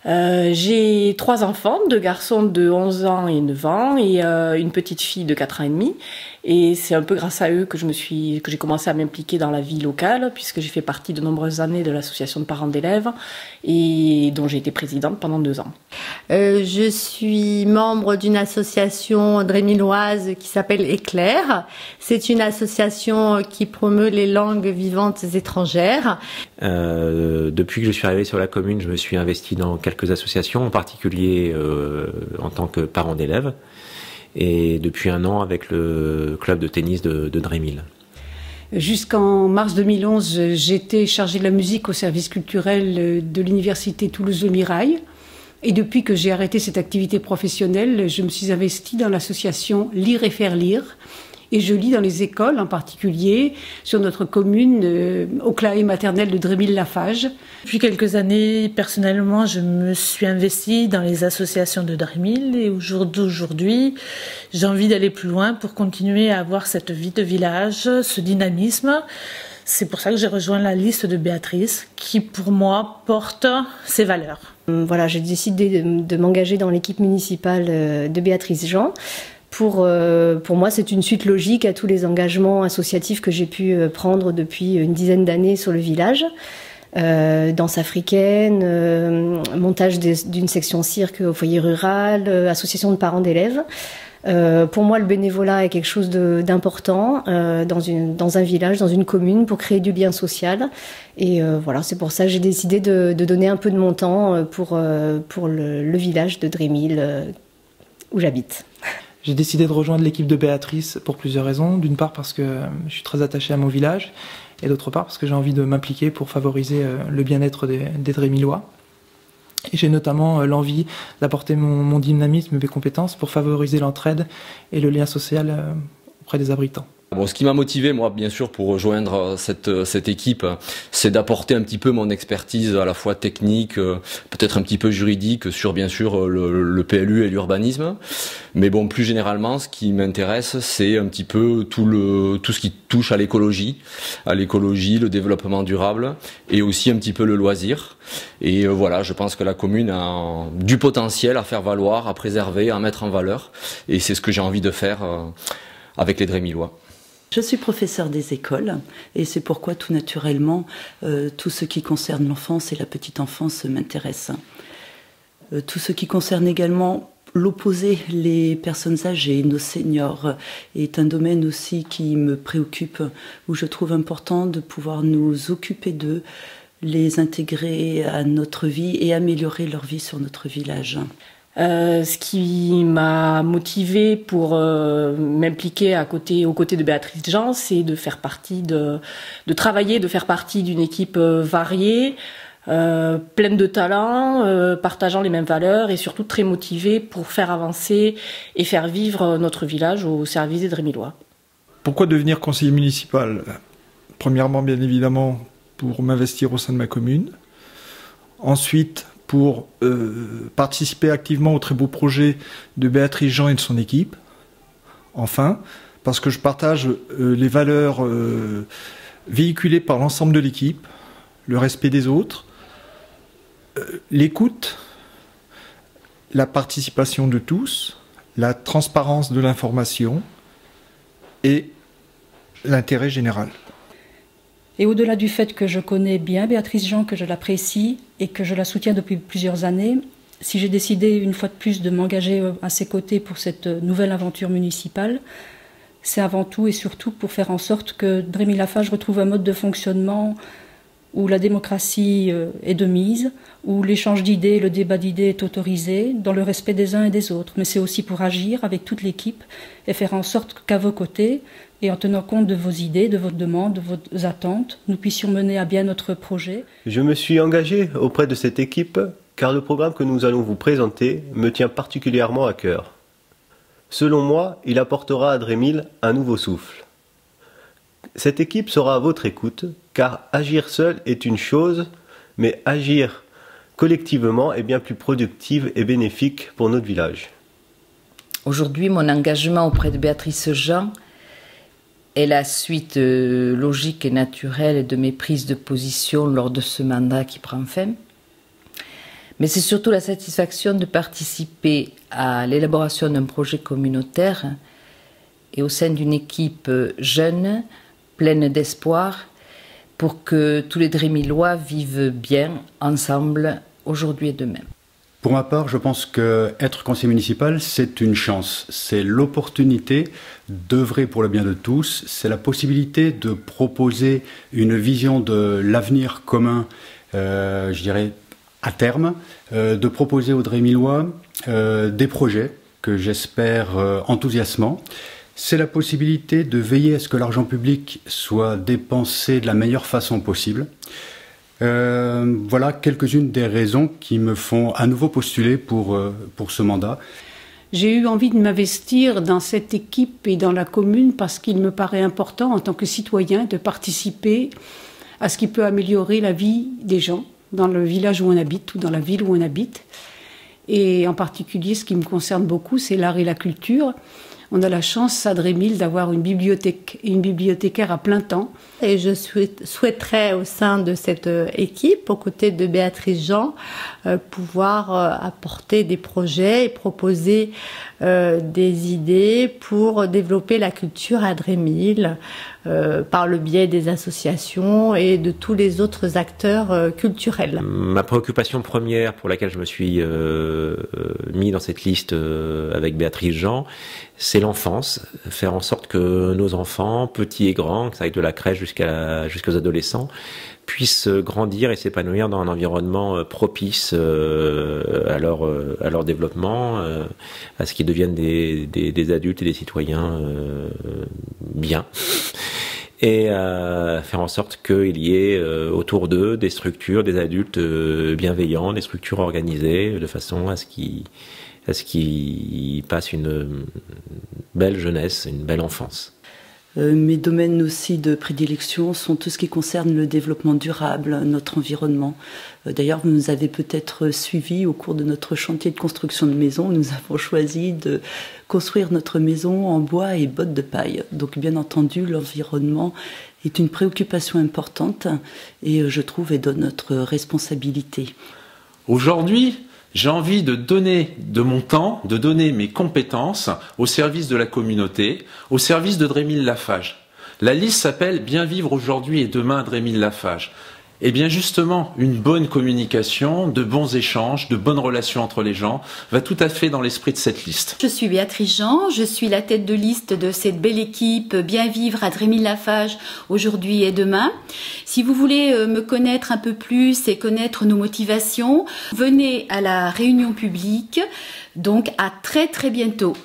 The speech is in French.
J'ai 3 enfants, 2 garçons de 11 ans et 9 ans et une petite fille de 4 ans et demi. Et c'est un peu grâce à eux que j'ai commencé à m'impliquer dans la vie locale, puisque j'ai fait partie de nombreuses années de l'association de parents d'élèves et dont j'ai été présidente pendant 2 ans. Je suis membre d'une association drémilloise qui s'appelle Éclair. C'est une association qui promeut les langues vivantes étrangères. Depuis que je suis arrivé sur la commune, je me suis investi dans quelques associations, en particulier en tant que parent d'élèves, et depuis 1 an avec le club de tennis de Drémil. Jusqu'en mars 2011, j'étais chargée de la musique au service culturel de l'université Toulouse-Le Mirail. Et depuis que j'ai arrêté cette activité professionnelle, je me suis investie dans l'association Lire et faire lire. Et je lis dans les écoles, en particulier sur notre commune, au Claé maternelle de Drémil-Lafage. Depuis quelques années, personnellement, je me suis investie dans les associations de Drémil et au jour d'aujourd'hui, j'ai envie d'aller plus loin pour continuer à avoir cette vie de village, ce dynamisme. C'est pour ça que j'ai rejoint la liste de Béatrice, qui pour moi porte ses valeurs. Voilà, j'ai décidé de m'engager dans l'équipe municipale de Béatrice Jean. Pour moi, c'est une suite logique à tous les engagements associatifs que j'ai pu prendre depuis une dizaine d'années sur le village. Danse africaine, montage d'une section cirque au foyer rural, association de parents d'élèves. Pour moi, le bénévolat est quelque chose d'important dans un village, dans une commune, pour créer du lien social. Et voilà, c'est pour ça que j'ai décidé de donner un peu de mon temps pour le village de Drémil, où j'habite. J'ai décidé de rejoindre l'équipe de Béatrice pour plusieurs raisons. D'une part parce que je suis très attaché à mon village, et d'autre part parce que j'ai envie de m'impliquer pour favoriser le bien-être des Drémillois. Et j'ai notamment l'envie d'apporter mon dynamisme et mes compétences pour favoriser l'entraide et le lien social auprès des habitants. Bon, ce qui m'a motivé, moi, bien sûr, pour rejoindre cette équipe, c'est d'apporter un petit peu mon expertise à la fois technique, peut-être un petit peu juridique sur, bien sûr, le PLU et l'urbanisme. Mais bon, plus généralement, ce qui m'intéresse, c'est un petit peu tout ce qui touche à l'écologie, le développement durable et aussi un petit peu le loisir. Et voilà, je pense que la commune a du potentiel à faire valoir, à préserver, à mettre en valeur. Et c'est ce que j'ai envie de faire avec les Drémillois. Je suis professeure des écoles et c'est pourquoi tout naturellement tout ce qui concerne l'enfance et la petite enfance m'intéresse. Tout ce qui concerne également l'opposé, les personnes âgées, nos seniors, est un domaine aussi qui me préoccupe, où je trouve important de pouvoir nous occuper d'eux, les intégrer à notre vie et améliorer leur vie sur notre village. Ce qui m'a motivée pour m'impliquer aux côtés de Béatrice Jean, c'est de faire partie de faire partie d'une équipe variée, pleine de talents, partageant les mêmes valeurs et surtout très motivée pour faire avancer et faire vivre notre village au service des Drémillois. Pourquoi devenir conseiller municipal? Premièrement, bien évidemment, pour m'investir au sein de ma commune. Ensuite, pour participer activement au très beau projet de Béatrice Jean et de son équipe. Enfin, parce que je partage les valeurs véhiculées par l'ensemble de l'équipe, le respect des autres, l'écoute, la participation de tous, la transparence de l'information et l'intérêt général. Et au-delà du fait que je connais bien Béatrice Jean, que je l'apprécie et que je la soutiens depuis plusieurs années, si j'ai décidé une fois de plus de m'engager à ses côtés pour cette nouvelle aventure municipale, c'est avant tout et surtout pour faire en sorte que Drémil-Lafage retrouve un mode de fonctionnement où la démocratie est de mise, où l'échange d'idées, le débat d'idées est autorisé, dans le respect des uns et des autres. Mais c'est aussi pour agir avec toute l'équipe et faire en sorte qu'à vos côtés, et en tenant compte de vos idées, de vos demandes, de vos attentes, nous puissions mener à bien notre projet. Je me suis engagé auprès de cette équipe car le programme que nous allons vous présenter me tient particulièrement à cœur. Selon moi, il apportera à Drémil un nouveau souffle. Cette équipe sera à votre écoute, car agir seul est une chose, mais agir collectivement est bien plus productif et bénéfique pour notre village. Aujourd'hui, mon engagement auprès de Béatrice Jean est la suite logique et naturelle de mes prises de position lors de ce mandat qui prend fin. Mais c'est surtout la satisfaction de participer à l'élaboration d'un projet communautaire et au sein d'une équipe jeune, pleine d'espoir, pour que tous les Drémilois vivent bien ensemble aujourd'hui et demain. Pour ma part, je pense qu'être conseiller municipal, c'est une chance. C'est l'opportunité d'œuvrer pour le bien de tous. C'est la possibilité de proposer une vision de l'avenir commun, je dirais, à terme, de proposer aux Drémilois des projets que j'espère enthousiasmants. C'est la possibilité de veiller à ce que l'argent public soit dépensé de la meilleure façon possible. Voilà quelques-unes des raisons qui me font à nouveau postuler pour ce mandat. J'ai eu envie de m'investir dans cette équipe et dans la commune parce qu'il me paraît important en tant que citoyen de participer à ce qui peut améliorer la vie des gens dans le village où on habite ou dans la ville où on habite. Et en particulier, ce qui me concerne beaucoup, c'est l'art et la culture. On a la chance à Drémil d'avoir une bibliothèque et une bibliothécaire à plein temps. Et je souhaiterais au sein de cette équipe, aux côtés de Béatrice Jean, pouvoir apporter des projets et proposer des idées pour développer la culture à Drémil par le biais des associations et de tous les autres acteurs culturels. Ma préoccupation première pour laquelle je me suis mis dans cette liste avec Béatrice Jean, c'est l'enfance, faire en sorte que nos enfants, petits et grands, que ça aille de la crèche jusqu'aux adolescents, puissent grandir et s'épanouir dans un environnement propice à leur développement, à ce qu'ils deviennent des adultes et des citoyens bien. Et faire en sorte qu'il y ait autour d'eux des structures, des adultes bienveillants, des structures organisées, de façon à ce qu'ils passent une belle jeunesse, une belle enfance. Mes domaines aussi de prédilection sont tout ce qui concerne le développement durable, notre environnement. D'ailleurs, vous nous avez peut-être suivis au cours de notre chantier de construction de maison. Nous avons choisi de construire notre maison en bois et bottes de paille. Donc, bien entendu, l'environnement est une préoccupation importante et je trouve est de notre responsabilité. Aujourd'hui, j'ai envie de donner de mon temps, de donner mes compétences au service de la communauté, au service de Drémil-Lafage. La liste s'appelle « Bien vivre aujourd'hui et demain à Drémil-Lafage ». Et bien justement, une bonne communication, de bons échanges, de bonnes relations entre les gens va tout à fait dans l'esprit de cette liste. Je suis Béatrice Jean, je suis la tête de liste de cette belle équipe Bien vivre à Drémil-Lafage aujourd'hui et demain. Si vous voulez me connaître un peu plus et connaître nos motivations, venez à la réunion publique, donc à très bientôt.